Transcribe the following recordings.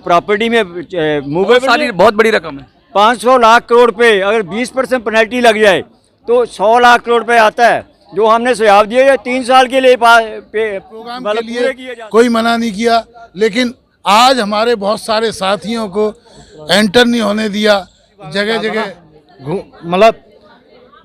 Property में movable बहुत बड़ी रकम है। 500 लाख करोड़ पे अगर 20% पेनल्टी लग जाए तो 100 लाख करोड़ पे आता है, जो हमने सुझाव दिए ये 3 साल के लिए प्रोग्राम के लिए कोई मना नहीं किया, लेकिन आज हमारे बहुत सारे साथियों को एंटर नहीं होने दिया। जगह जगह मतलब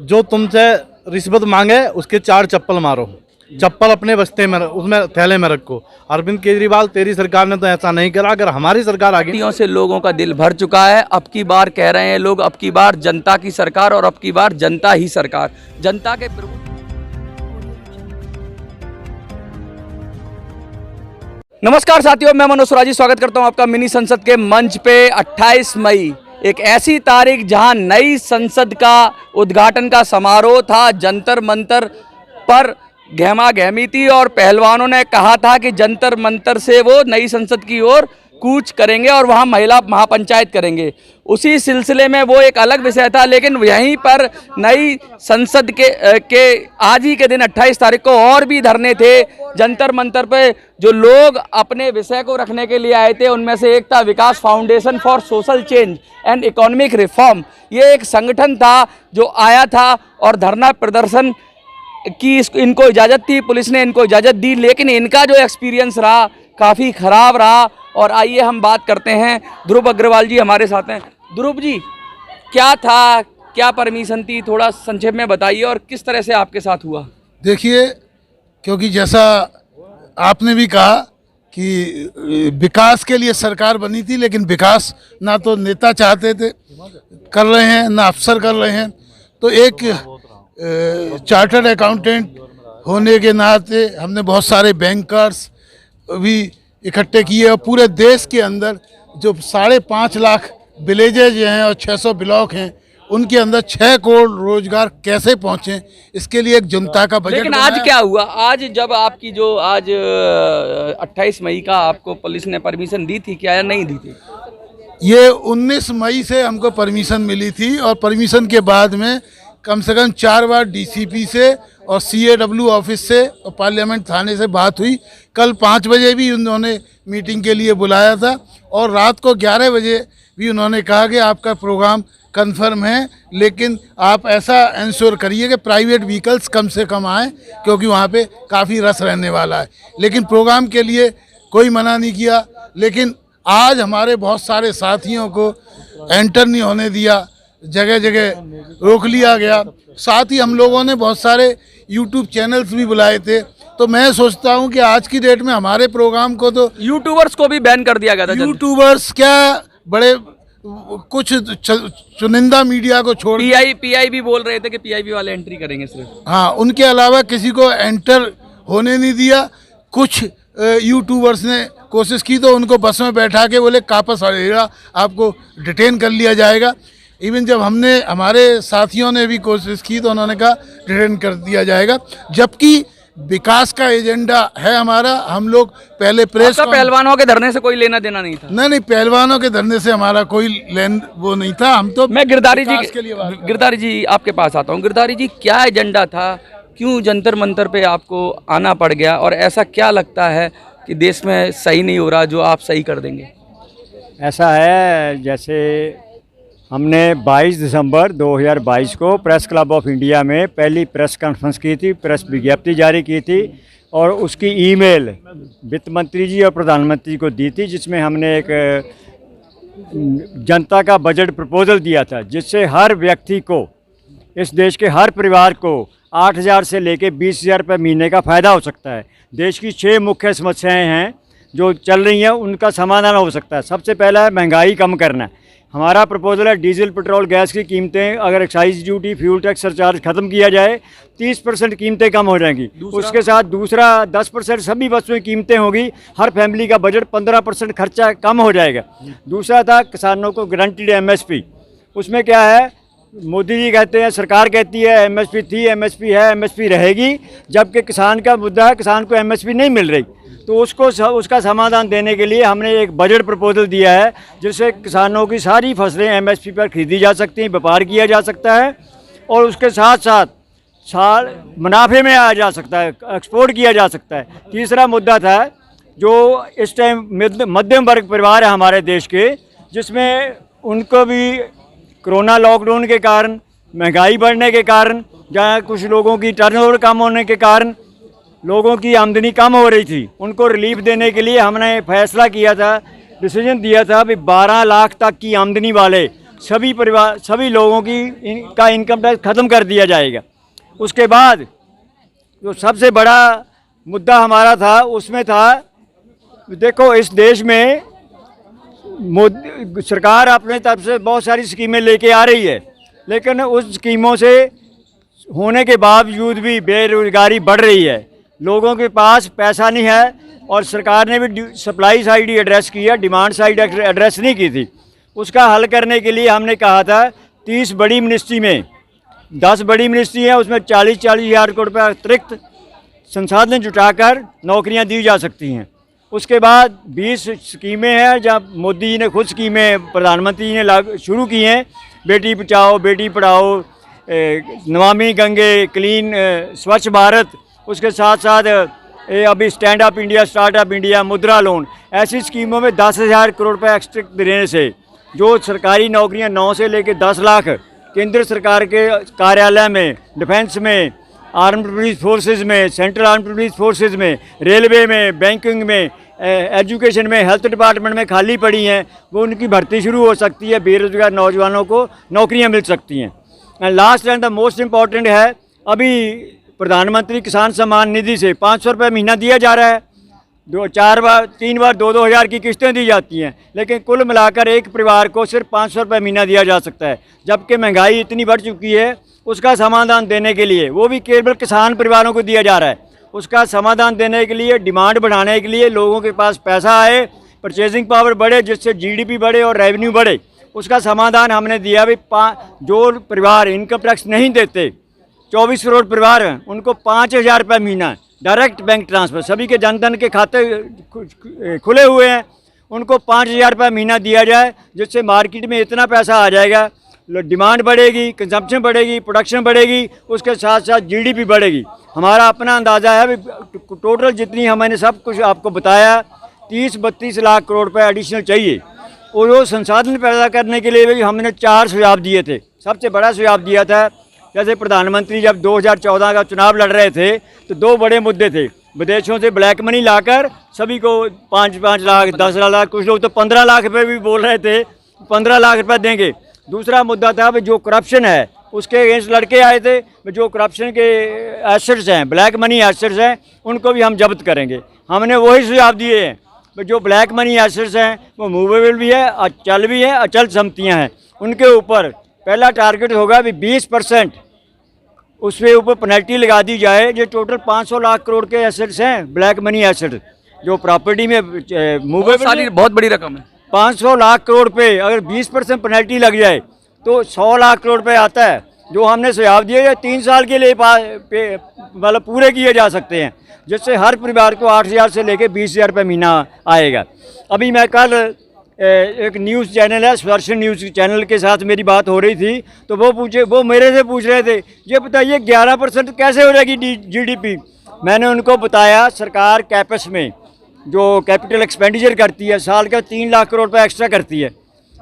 जो तुमसे रिश्वत मांगे उसके 4 चप्पल मारो, चप्पल अपने बस्ते में उसमें थैले में रखो। अरविंद केजरीवाल तेरी सरकार ने तो ऐसा नहीं करा, अगर हमारी सरकार आ गई। से लोगों का दिल भर चुका है। अब की बार कह रहे हैं लोग, अब की बार जनता की सरकार और अब की बार जनता ही सरकार। जनता के नमस्कार साथियों, मैं मनोज सुराजी स्वागत करता हूं आपका मिनी संसद के मंच पे। 28 मई एक ऐसी तारीख जहां नई संसद का उद्घाटन का समारोह था। जंतर मंतर पर गहमा गहमी थी और पहलवानों ने कहा था कि जंतर मंतर से वो नई संसद की ओर कूच करेंगे और वहाँ महिला महापंचायत करेंगे। उसी सिलसिले में वो एक अलग विषय था, लेकिन यहीं पर नई संसद के आज ही के दिन 28 तारीख को और भी धरने थे जंतर मंतर पे। जो लोग अपने विषय को रखने के लिए आए थे उनमें से एक था Vikas foundation for social change and economic reform. ये एक संगठन था जो आया था और धरना प्रदर्शन की इनको इजाज़त थी, पुलिस ने इनको इजाज़त दी, लेकिन इनका जो एक्सपीरियंस रहा काफ़ी ख़राब रहा। और आइए हम बात करते हैं, ध्रुव अग्रवाल जी हमारे साथ हैं। ध्रुव जी, क्या था, क्या परमिशन थी, थोड़ा संक्षेप में बताइए और किस तरह से आपके साथ हुआ? देखिए, क्योंकि जैसा आपने भी कहा कि विकास के लिए सरकार बनी थी, लेकिन विकास ना तो नेता चाहते थे कर रहे हैं ना अफसर कर रहे हैं। तो एक चार्टर्ड अकाउंटेंट होने के नाते हमने बहुत सारे बैंकर्स भी इकट्ठे किए और पूरे देश के अंदर जो 5.5 लाख विलेजेज हैं और 600 ब्लॉक हैं उनके अंदर 6 करोड़ रोजगार कैसे पहुंचे, इसके लिए एक जनता का बजट। लेकिन आज क्या हुआ? आज जब आपकी जो आज 28 मई का आपको पुलिस ने परमिशन दी थी क्या या नहीं दी थी? ये 19 मई से हमको परमिशन मिली थी और परमिशन के बाद में कम से कम 4 बार डीसीपी से और CAW ऑफिस से और पार्लियामेंट थाने से बात हुई। कल 5 बजे भी उन्होंने मीटिंग के लिए बुलाया था और रात को 11 बजे भी उन्होंने कहा कि आपका प्रोग्राम कंफर्म है, लेकिन आप ऐसा इंश्योर करिए कि प्राइवेट व्हीकल्स कम से कम आएँ, क्योंकि वहाँ पे काफ़ी रश रहने वाला है। लेकिन प्रोग्राम के लिए कोई मना नहीं किया, लेकिन आज हमारे बहुत सारे साथियों को एंटर नहीं होने दिया, जगह जगह रोक लिया गया। साथ ही हम लोगों ने बहुत सारे यूट्यूब चैनल्स भी बुलाए थे। तो मैं सोचता हूं कि आज की डेट में हमारे प्रोग्राम को तो यूट्यूबर्स को भी बैन कर दिया गया था। यूट्यूबर्स क्या, बड़े कुछ चुनिंदा मीडिया को छोड़ पीआई भी बोल रहे थे कि पीआईबी वाले एंट्री करेंगे सिर्फ। हाँ, उनके अलावा किसी को एंटर होने नहीं दिया। कुछ यूट्यूबर्स ने कोशिश की तो उनको बस में बैठा के बोले वापस आइएगा, आपको डिटेन कर लिया जाएगा। इवन जब हमारे साथियों ने भी कोशिश की तो उन्होंने कहा डिटेन कर दिया जाएगा, जबकि विकास का एजेंडा है हमारा। हम लोग पहले प्रेस पहलवानों के धरने से कोई लेना देना नहीं था। नहीं, पहलवानों के धरने से हमारा कोई वो नहीं था। हम तो मैं गिरधारी जी आपके पास आता हूँ। गिरधारी जी, क्या एजेंडा था, क्यों जंतर मंतर पे आपको आना पड़ गया और ऐसा क्या लगता है कि देश में सही नहीं हो रहा जो आप सही कर देंगे? ऐसा है, जैसे हमने 22 दिसंबर 2022 को प्रेस क्लब ऑफ इंडिया में पहली प्रेस कॉन्फ्रेंस की थी, प्रेस विज्ञप्ति जारी की थी और उसकी ईमेल वित्त मंत्री जी और प्रधानमंत्री को दी थी, जिसमें हमने एक जनता का बजट प्रपोजल दिया था, जिससे हर व्यक्ति को, इस देश के हर परिवार को 8,000 से लेकर 20,000 रुपये महीने का फ़ायदा हो सकता है। देश की 6 मुख्य समस्याएं हैं जो चल रही हैं, उनका समाधान हो सकता है। सबसे पहला है महंगाई कम करना। हमारा प्रपोजल है डीजल पेट्रोल गैस की कीमतें, अगर excise duty fuel tax surcharge ख़त्म किया जाए 30% कीमतें कम हो जाएंगी। उसके साथ दूसरा 10% सभी वस्तुएं कीमतें होगी, हर फैमिली का बजट 15% खर्चा कम हो जाएगा। दूसरा था किसानों को गारंटीड MSP। उसमें क्या है, मोदी जी कहते हैं, सरकार कहती है MSP थी, MSP है, MSP रहेगी, जबकि किसान का मुद्दा है, किसान को MSP नहीं मिल रही। तो उसका समाधान देने के लिए हमने एक बजट प्रपोजल दिया है, जिससे किसानों की सारी फसलें MSP पर खरीदी जा सकती हैं, व्यापार किया जा सकता है और उसके साथ साथ मुनाफे में आया जा सकता है, एक्सपोर्ट किया जा सकता है। तीसरा मुद्दा था जो इस टाइम मध्यम वर्ग परिवार है हमारे देश के, जिसमें उनको भी कोरोना लॉकडाउन के कारण, महंगाई बढ़ने के कारण, जहाँ कुछ लोगों की टर्नओवर कम होने के कारण लोगों की आमदनी कम हो रही थी, उनको रिलीफ देने के लिए हमने फैसला किया था, डिसीजन दिया था भी 12 लाख तक की आमदनी वाले सभी परिवार, सभी लोगों की इनका इनकम टैक्स ख़त्म कर दिया जाएगा। उसके बाद जो सबसे बड़ा मुद्दा हमारा था उसमें था, देखो इस देश में सरकार अपने तरफ से बहुत सारी स्कीमें लेके आ रही है, लेकिन उस स्कीमों से होने के बावजूद भी बेरोजगारी बढ़ रही है, लोगों के पास पैसा नहीं है, और सरकार ने भी सप्लाई साइड ही एड्रेस की है, डिमांड साइड एड्रेस नहीं की थी। उसका हल करने के लिए हमने कहा था 30 बड़ी मिनिस्ट्री में 10 बड़ी मिनिस्ट्री है, उसमें 40-40 हज़ार करोड़ रुपये अतिरिक्त संसाधन जुटाकर नौकरियां दी जा सकती हैं। उसके बाद 20 स्कीमें हैं जहाँ मोदी जी ने खुद स्कीमें प्रधानमंत्री ने लागू शुरू की हैं, बेटी बचाओ बेटी पढ़ाओ, नमामि गंगे, क्लीन स्वच्छ भारत, उसके साथ साथ अभी stand up India, startup India, मुद्रा लोन, ऐसी स्कीमों में 10,000 करोड़ रुपये एक्स्ट्रा देने से जो सरकारी नौकरियां 9 से लेकर 10 लाख केंद्र सरकार के कार्यालय में, डिफेंस में, आर्म्ड पुलिस फोर्सेज में, सेंट्रल आर्म्ड पुलिस फोर्सेज में, रेलवे में, बैंकिंग में, एजुकेशन में, हेल्थ डिपार्टमेंट में खाली पड़ी हैं, वो उनकी भर्ती शुरू हो सकती है, बेरोजगार नौजवानों को नौकरियां मिल सकती हैं। And last and the most important है, अभी प्रधानमंत्री किसान सम्मान निधि से 500 रुपये महीना दिया जा रहा है, 3 बार 2-2 हज़ार की किस्तें दी जाती हैं, लेकिन कुल मिलाकर एक परिवार को सिर्फ 500 रुपये महीना दिया जा सकता है, जबकि महंगाई इतनी बढ़ चुकी है। उसका समाधान देने के लिए, वो भी केवल किसान परिवारों को दिया जा रहा है, उसका समाधान देने के लिए, डिमांड बढ़ाने के लिए, लोगों के पास पैसा आए, परचेजिंग पावर बढ़े, जिससे जीडीपी बढ़े और रेवेन्यू बढ़े, उसका समाधान हमने दिया। भी जो परिवार इनकम टैक्स नहीं देते, 24 करोड़ परिवार हैं, उनको 5,000 रुपये महीना डायरेक्ट बैंक ट्रांसफ़र, सभी के जनधन के खाते खुले हुए हैं, उनको 5,000 रुपये महीना दिया जाए, जिससे मार्केट में इतना पैसा आ जाएगा, डिमांड बढ़ेगी, कंजम्पशन बढ़ेगी, प्रोडक्शन बढ़ेगी, उसके साथ साथ जीडीपी बढ़ेगी। हमारा अपना अंदाज़ा है, टोटल जितनी हमने सब कुछ आपको बताया, 30-32 लाख करोड़ रुपये एडिशनल चाहिए, और वो संसाधन पैदा करने के लिए भी हमने 4 सुझाव दिए थे। सबसे बड़ा सुझाव दिया था, जैसे प्रधानमंत्री जब 2014 का चुनाव लड़ रहे थे तो 2 बड़े मुद्दे थे, विदेशों से ब्लैक मनी लाकर सभी को 5-5 लाख, 10 लाख, कुछ लोग तो 15 लाख रुपये भी बोल रहे थे, 15 लाख रुपये देंगे। दूसरा मुद्दा था कि जो करप्शन है उसके अगेंस्ट लड़के आए थे, जो करप्शन के एसेट्स हैं, ब्लैक मनी एसेट्स हैं, उनको भी हम जब्त करेंगे। हमने वही सुझाव दिए हैं, जो ब्लैक मनी एसेट्स हैं वो मूवेबल भी है, अचल भी है, अचल संपत्तियाँ हैं, उनके ऊपर पहला टारगेट होगा भी 20% उसके ऊपर पेनल्टी लगा दी जाए। जो टोटल 500 लाख करोड़ के एसेट्स हैं, ब्लैक मनी एसेट्स, जो प्रॉपर्टी में मूवेबल, बहुत बड़ी रकम है। 500 लाख करोड़ पे अगर 20% पेनल्टी लग जाए तो 100 लाख करोड़ रुपये आता है, जो हमने सुझाव दिए 3 साल के लिए मतलब पूरे किए जा सकते हैं, जिससे हर परिवार को 8,000 से लेकर 20,000 रुपये महीना आएगा। अभी मैं कल एक न्यूज़ चैनल है, स्पर्शन न्यूज़ चैनल के साथ मेरी बात हो रही थी, तो वो मेरे से पूछ रहे थे, ये बताइए 11% कैसे हो जाएगी जीडीपी। मैंने उनको बताया, सरकार कैपेक्स में जो कैपिटल एक्सपेंडिचर करती है, साल का 3 लाख करोड़ रुपये एक्स्ट्रा करती है,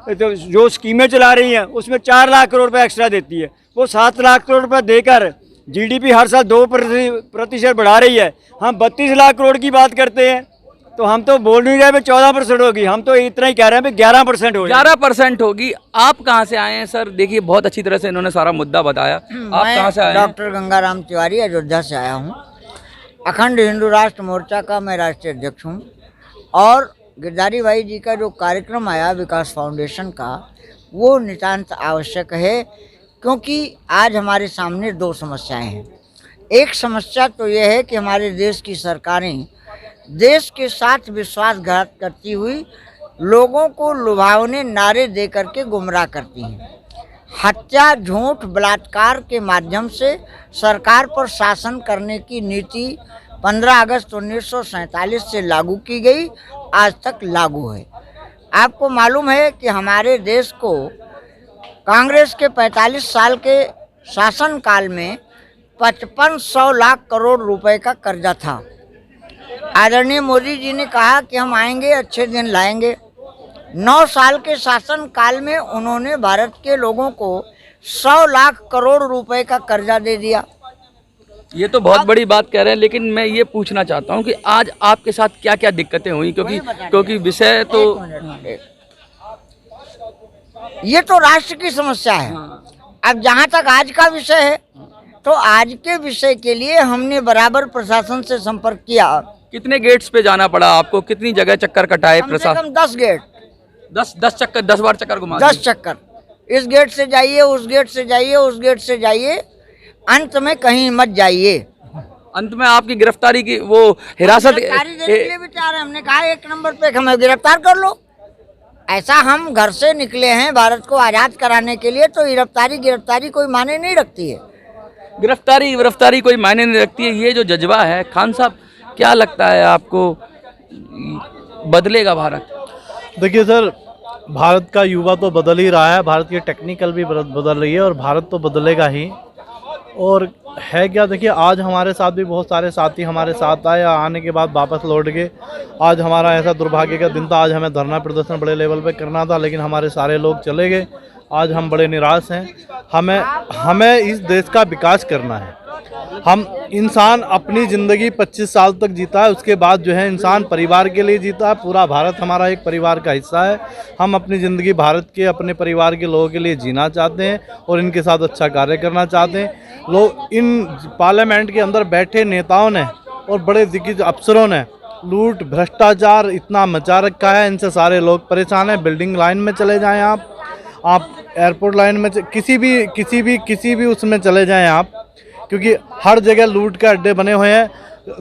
तो जो स्कीमें चला रही हैं उसमें 4 लाख करोड़ रुपये एक्स्ट्रा देती है, वो 7 लाख करोड़ रुपये देकर जीडीपी हर साल 2% बढ़ा रही है। हम 32 लाख करोड़ की बात करते हैं, तो हम तो बोल नहीं रहे 14% होगी, हम तो इतना ही कह रहे हैं 11% होगी। 11% होगी। आप कहाँ से आए हैं सर? देखिए बहुत अच्छी तरह से इन्होंने सारा मुद्दा बताया। आप कहाँ से आए हैं? डॉक्टर गंगाराम तिवारी, अयोध्या से आया हूँ। अखंड हिंदू राष्ट्र मोर्चा का मैं राष्ट्रीय अध्यक्ष हूँ, और गिरधारी भाई जी का जो कार्यक्रम आया विकास फाउंडेशन का, वो नितांत आवश्यक है, क्योंकि आज हमारे सामने 2 समस्याएं हैं। एक समस्या तो यह है कि हमारे देश की सरकारें देश के साथ विश्वासघात करती हुई लोगों को लुभावने नारे दे करके गुमराह करती हैं। हत्या, झूठ, बलात्कार के माध्यम से सरकार पर शासन करने की नीति 15 अगस्त 1947 से लागू की गई, आज तक लागू है। आपको मालूम है कि हमारे देश को कांग्रेस के 45 साल के शासनकाल में 5500 लाख करोड़ रुपए का कर्जा था। आदरणीय मोदी जी ने कहा कि हम आएंगे, अच्छे दिन लाएंगे। 9 साल के शासन काल में उन्होंने भारत के लोगों को 100 लाख करोड़ रुपए का कर्जा दे दिया। ये तो बहुत बड़ी बात कह रहे हैं, लेकिन मैं ये पूछना चाहता हूँ कि आज आपके साथ क्या क्या दिक्कतें हुई, क्योंकि विषय तो ये तो राष्ट्र की समस्या है। अब जहाँ तक आज का विषय है, तो आज के विषय के लिए हमने बराबर प्रशासन से संपर्क किया। कितने गेट्स पे जाना पड़ा आपको, कितनी जगह चक्कर कटाए कम से प्रशासन? कम 10 गेट, 10 बार चक्कर घुमा 10 चक्कर, इस गेट से जाइए, उस गेट से जाइए, उस गेट से जाइए, अंत में कहीं मत जाइए। अंत में आपकी गिरफ्तारी की वो हिरासत गिरफ्तारी देने के लिए भी तैयार है। हमने कहा 1 नंबर पे हमें गिरफ्तार कर लो। ऐसा हम घर से निकले हैं भारत को आज़ाद कराने के लिए, तो गिरफ्तारी कोई मायने नहीं रखती है। गिरफ्तारी कोई मायने नहीं रखती है। ये जो जज्बा है, खान साहब क्या लगता है आपको, बदलेगा भारत? देखिए सर, भारत का युवा तो बदल ही रहा है, भारत की टेक्निकल भी बदल रही है और भारत तो बदलेगा ही। और है क्या, देखिए आज हमारे साथ भी बहुत सारे साथी हमारे साथ आए, आने के बाद वापस लौट गए। आज हमारा ऐसा दुर्भाग्य का दिन था, आज हमें धरना प्रदर्शन बड़े लेवल पे करना था, लेकिन हमारे सारे लोग चले गए। आज हम बड़े निराश हैं। हमें इस देश का विकास करना है। हम इंसान अपनी ज़िंदगी 25 साल तक जीता है, उसके बाद जो है इंसान परिवार के लिए जीता है। पूरा भारत हमारा एक परिवार का हिस्सा है। हम अपनी ज़िंदगी भारत के, अपने परिवार के लोगों के लिए जीना चाहते हैं और इनके साथ अच्छा कार्य करना चाहते हैं। लोग इन पार्लियामेंट के अंदर बैठे नेताओं ने और बड़े दिग्गज अफसरों ने लूट भ्रष्टाचार इतना मचा रखा है, इनसे सारे लोग परेशान हैं। बिल्डिंग लाइन में चले जाएँ आप एयरपोर्ट लाइन में, किसी भी उसमें चले जाएँ आप, क्योंकि हर जगह लूट के अड्डे बने हुए हैं।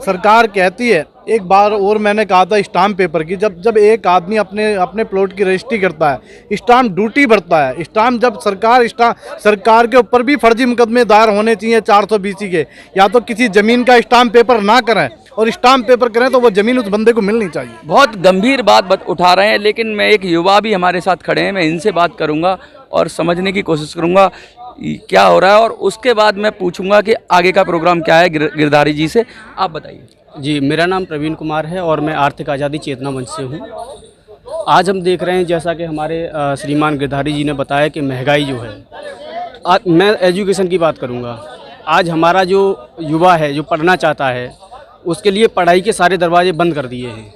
सरकार कहती है, एक बार और मैंने कहा था स्टाम्प पेपर की, जब एक आदमी अपने प्लॉट की रजिस्ट्री करता है, स्टाम्प ड्यूटी भरता है, स्टाम्प जब सरकार के ऊपर भी फर्जी मुकदमे दायर होने चाहिए 420 के, या तो किसी ज़मीन का स्टाम्प पेपर ना करें और स्टाम्प पेपर करें तो वो ज़मीन उस बंदे को मिलनी चाहिए। बहुत गंभीर बात उठा रहे हैं, लेकिन मैं एक युवा भी हमारे साथ खड़े हैं, मैं इनसे बात करूंगा और समझने की कोशिश करूंगा क्या हो रहा है, और उसके बाद मैं पूछूंगा कि आगे का प्रोग्राम क्या है गिरधारी जी से। आप बताइए। जी, मेरा नाम प्रवीण कुमार है और मैं आर्थिक आज़ादी चेतना मंच से हूँ। आज हम देख रहे हैं, जैसा कि हमारे श्रीमान गिरधारी जी ने बताया, कि महंगाई जो है, मैं एजुकेशन की बात करूँगा। आज हमारा जो युवा है, जो पढ़ना चाहता है, उसके लिए पढ़ाई के सारे दरवाजे बंद कर दिए हैं।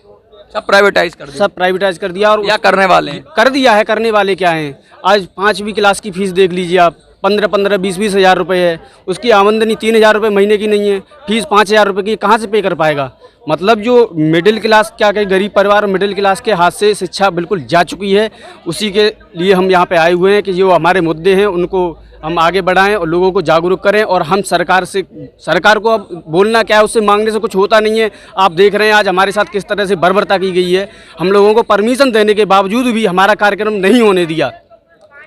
सब प्राइवेटाइज कर दिया और क्या करने वाले हैं? कर दिया है। करने वाले क्या हैं? आज 5वीं क्लास की फ़ीस देख लीजिए आप, 15-15, 20-20 हज़ार रुपये है। उसकी आमदनी 3,000 रुपये महीने की नहीं है, फीस 5,000 रुपये की कहाँ से पे कर पाएगा? मतलब जो मिडिल क्लास, क्या कहें, गरीब परिवार और मिडिल क्लास के हाथ से शिक्षा बिल्कुल जा चुकी है। उसी के लिए हम यहाँ पे आए हुए हैं कि जो हमारे मुद्दे हैं उनको हम आगे बढ़ाएं और लोगों को जागरूक करें। और हम सरकार को अब बोलना क्या है, उससे मांगने से कुछ होता नहीं है। आप देख रहे हैं आज हमारे साथ किस तरह से बर्बरता की गई है। हम लोगों को परमिशन देने के बावजूद भी हमारा कार्यक्रम नहीं होने दिया।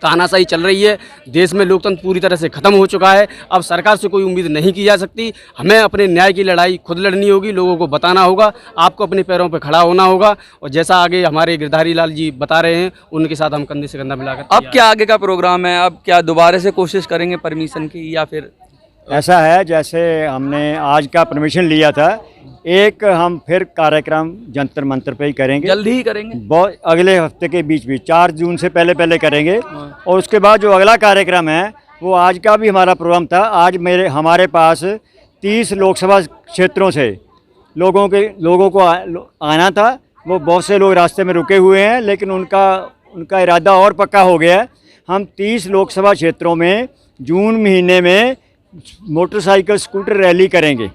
तानाशाही चल रही है, देश में लोकतंत्र पूरी तरह से ख़त्म हो चुका है। अब सरकार से कोई उम्मीद नहीं की जा सकती। हमें अपने न्याय की लड़ाई खुद लड़नी होगी, लोगों को बताना होगा, आपको अपने पैरों पर खड़ा होना होगा। और जैसा आगे हमारे गिरधारी लाल जी बता रहे हैं, उनके साथ हम कंधे से कंधा मिलाकर। अब क्या आगे का प्रोग्राम है? अब क्या दोबारा से कोशिश करेंगे परमिशन की, या फिर ऐसा है जैसे हमने आज का परमिशन लिया था, एक हम फिर कार्यक्रम जंतर मंतर पे ही करेंगे, जल्दी ही करेंगे? बहुत अगले हफ्ते के बीच 4 जून से पहले करेंगे। और उसके बाद जो अगला कार्यक्रम है, वो आज का भी हमारा प्रोग्राम था। आज हमारे पास 30 लोकसभा क्षेत्रों से लोगों को आना था। वो बहुत से लोग रास्ते में रुके हुए हैं, लेकिन उनका इरादा और पक्का हो गया है। हम 30 लोकसभा क्षेत्रों में जून महीने में मोटरसाइकिल स्कूटर रैली करेंगे।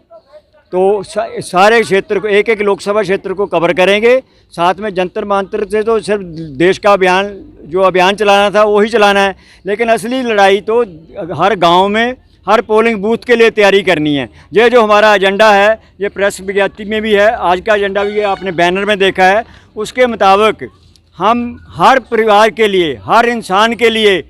तो सारे क्षेत्र को, एक लोकसभा क्षेत्र को कवर करेंगे। साथ में जंतर मंतर से तो सिर्फ देश का अभियान चलाना था, वही चलाना है, लेकिन असली लड़ाई तो हर गांव में, हर पोलिंग बूथ के लिए तैयारी करनी है। ये जो हमारा एजेंडा है, ये प्रेस विज्ञप्ति में भी है, आज का एजेंडा भी आपने बैनर में देखा है। उसके मुताबिक हम हर परिवार के लिए, हर इंसान के लिए,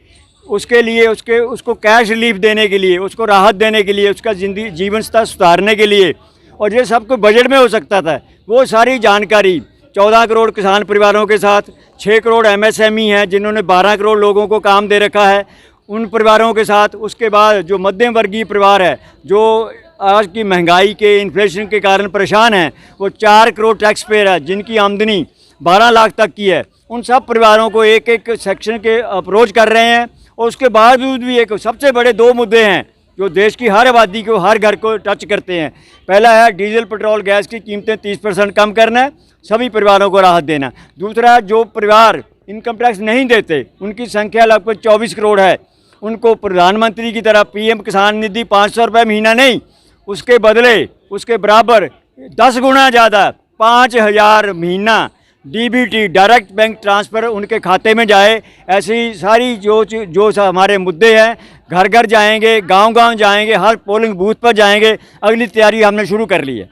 उसको कैश रिलीफ देने के लिए, उसको राहत देने के लिए, उसका जीवन स्तर सुधारने के लिए, और ये सब कुछ बजट में हो सकता था, वो सारी जानकारी 14 करोड़ किसान परिवारों के साथ, 6 करोड़ MSME हैं जिन्होंने 12 करोड़ लोगों को काम दे रखा है, उन परिवारों के साथ, उसके बाद जो मध्यम वर्गीय परिवार है, जो आज की महंगाई के, इन्फ्लेशन के कारण परेशान हैं, वो 4 करोड़ टैक्स पेयर है जिनकी आमदनी 12 लाख तक की है। उन सब परिवारों को एक एक सेक्शन के अप्रोच कर रहे हैं और उसके बावजूद भी एक सबसे बड़े 2 मुद्दे हैं जो देश की हर आबादी को, हर घर को टच करते हैं। पहला है डीजल पेट्रोल गैस की कीमतें 30% कम करना है, सभी परिवारों को राहत देना। दूसरा, जो परिवार इनकम टैक्स नहीं देते उनकी संख्या लगभग 24 करोड़ है, उनको प्रधानमंत्री की तरह पीएम किसान निधि 500 रुपये महीना नहीं, उसके बदले उसके बराबर 10 गुना ज़्यादा 5000 महीना डीबीटी डायरेक्ट बैंक ट्रांसफ़र उनके खाते में जाए। ऐसी सारी जो हमारे मुद्दे हैं, घर घर जाएंगे, गांव गांव जाएंगे, हर पोलिंग बूथ पर जाएंगे। अगली तैयारी हमने शुरू कर ली है।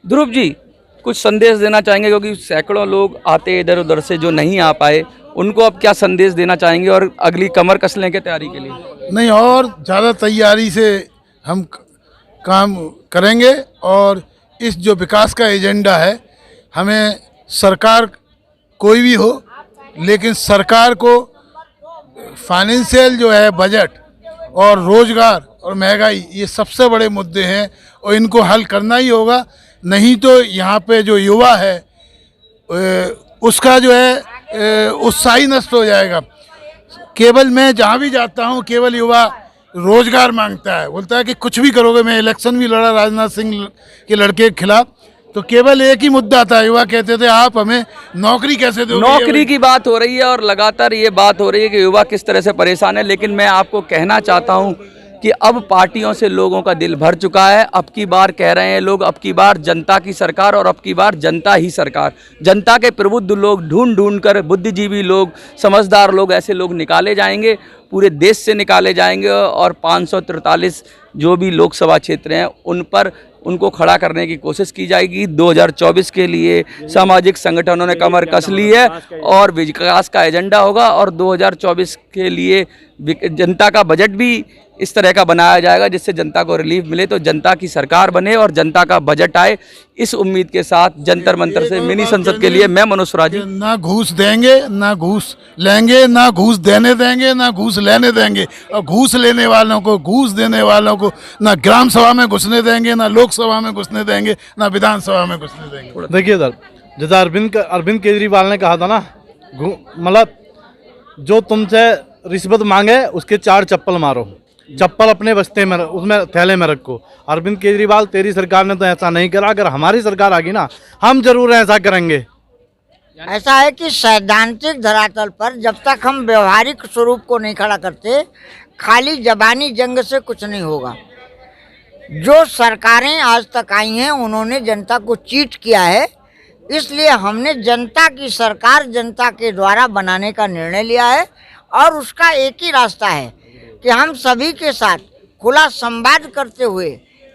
ध्रुव जी, कुछ संदेश देना चाहेंगे, क्योंकि सैकड़ों लोग आते इधर उधर से जो नहीं आ पाए, उनको अब क्या संदेश देना चाहेंगे और अगली कमर कस लें के तैयारी के लिए? नहीं, और ज़्यादा तैयारी से हम काम करेंगे और इस जो विकास का एजेंडा है, हमें सरकार कोई भी हो, लेकिन सरकार को फाइनेंशियल जो है बजट और रोजगार और महंगाई, ये सबसे बड़े मुद्दे हैं और इनको हल करना ही होगा। नहीं तो यहाँ पे जो युवा है उसका जो है उत्साही नष्ट हो जाएगा। केवल मैं जहाँ भी जाता हूँ केवल युवा रोजगार मांगता है, बोलता है कि कुछ भी करोगे। मैं इलेक्शन भी लड़ा राजनाथ सिंह के लड़के के खिलाफ, तो केवल एक ही मुद्दा था, युवा कहते थे आप हमें नौकरी कैसे दोगे। नौकरी की बात हो रही है और लगातार ये बात हो रही है कि युवा किस तरह से परेशान है। लेकिन मैं आपको कहना चाहता हूँ कि अब पार्टियों से लोगों का दिल भर चुका है। अब की बार कह रहे हैं लोग, अब की बार जनता की सरकार और अब की बार जनता ही सरकार। जनता के प्रबुद्ध लोग ढूंढ ढूंढ कर, बुद्धिजीवी लोग, समझदार लोग, ऐसे लोग निकाले जाएंगे, पूरे देश से निकाले जाएंगे और 543 जो भी लोकसभा क्षेत्र हैं उन पर उनको खड़ा करने की कोशिश की जाएगी। 2024 के लिए सामाजिक संगठनों ने कमर कस ली है और विकास का एजेंडा होगा और 2024 के लिए जनता का बजट भी इस तरह का बनाया जाएगा जिससे जनता को रिलीफ मिले, तो जनता की सरकार बने और जनता का बजट आए। इस उम्मीद के साथ जंतर मंतर से मिनी संसद के लिए मैं मनोज सुराजी। ना घूस देंगे, ना घूस लेंगे, ना घूस देने देंगे, ना घूस लेने देंगे। और घूस लेने वालों को, घूस देने वालों को ना ग्राम सभा में घुसने देंगे, ना लोकसभा में घुसने देंगे, ना विधानसभा में घुसने देंगे। देखिए सर, जैसा अरविंद केजरीवाल ने कहा था ना, मतलब जो तुमसे रिश्वत मांगे उसके 4 चप्पल मारो, चप्पल अपने बस्ते में, उसमें थैले में रखो। अरविंद केजरीवाल, तेरी सरकार ने तो ऐसा नहीं करा, अगर हमारी सरकार आ गई ना हम जरूर ऐसा करेंगे। ऐसा है कि सैद्धांतिक धरातल पर जब तक हम व्यवहारिक स्वरूप को नहीं खड़ा करते, खाली जबानी जंग से कुछ नहीं होगा। जो सरकारें आज तक आई हैं उन्होंने जनता को चीट किया है, इसलिए हमने जनता की सरकार जनता के द्वारा बनाने का निर्णय लिया है और उसका एक ही रास्ता है कि हम सभी के साथ खुला संवाद करते हुए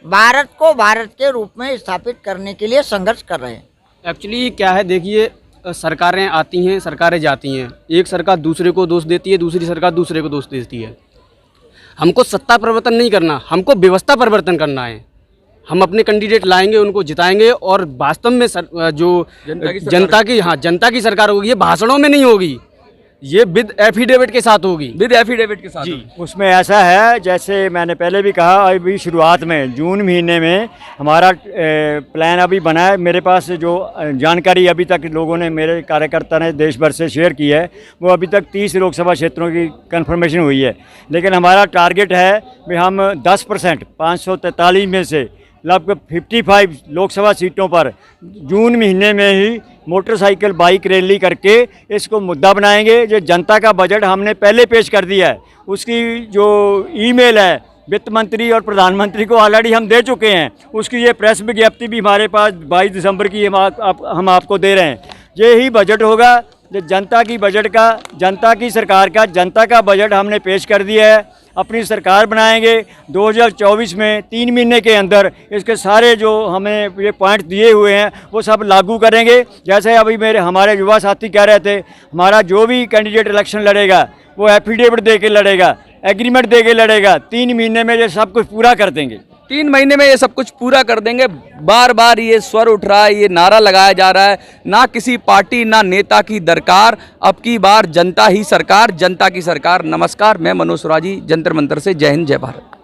भारत को भारत के रूप में स्थापित करने के लिए संघर्ष कर रहे हैं। एक्चुअली क्या है, देखिए, सरकारें आती हैं, सरकारें जाती हैं, एक सरकार दूसरे को दोष देती है, दूसरी सरकार दूसरे को दोष देती है। हमको सत्ता परिवर्तन नहीं करना, हमको व्यवस्था परिवर्तन करना है। हम अपने कैंडिडेट लाएंगे, उनको जिताएंगे और वास्तव में जो जनता की सरकार होगी, ये भाषणों में नहीं होगी, ये विद एफिडेविट के साथ होगी। विद एफिडेविट के साथ जी। उसमें ऐसा है, जैसे मैंने पहले भी कहा, अभी शुरुआत में जून महीने में हमारा प्लान अभी बना है। मेरे पास जो जानकारी अभी तक लोगों ने, मेरे कार्यकर्ता ने देश भर से शेयर की है, वो अभी तक 30 लोकसभा क्षेत्रों की कंफर्मेशन हुई है। लेकिन हमारा टारगेट है कि हम 10% 543 में से लगभग 55 लोकसभा सीटों पर जून महीने में ही मोटरसाइकिल बाइक रैली करके इसको मुद्दा बनाएंगे। जो जनता का बजट हमने पहले पेश कर दिया है, उसकी जो ईमेल है वित्त मंत्री और प्रधानमंत्री को ऑलरेडी हम दे चुके हैं। उसकी ये प्रेस विज्ञप्ति भी हमारे पास 22 दिसंबर की हम आपको दे रहे हैं। ये ही बजट होगा जो जनता की बजट का, जनता की सरकार का, जनता का बजट हमने पेश कर दिया है। अपनी सरकार बनाएंगे 2024 में 3 महीने के अंदर इसके सारे जो हमें ये पॉइंट दिए हुए हैं वो सब लागू करेंगे। जैसे अभी हमारे युवा साथी कह रहे थे, हमारा जो भी कैंडिडेट इलेक्शन लड़ेगा वो एफिडेविट दे के लड़ेगा, एग्रीमेंट दे के लड़ेगा। 3 महीने में ये सब कुछ पूरा कर देंगे। 3 महीने में ये सब कुछ पूरा कर देंगे। बार बार ये स्वर उठ रहा है, ये नारा लगाया जा रहा है, ना किसी पार्टी ना नेता की दरकार, अब की बार जनता ही सरकार, जनता की सरकार। नमस्कार, मैं मनोज सुराजी, जंतर मंतर से। जय हिंद, जय भारत।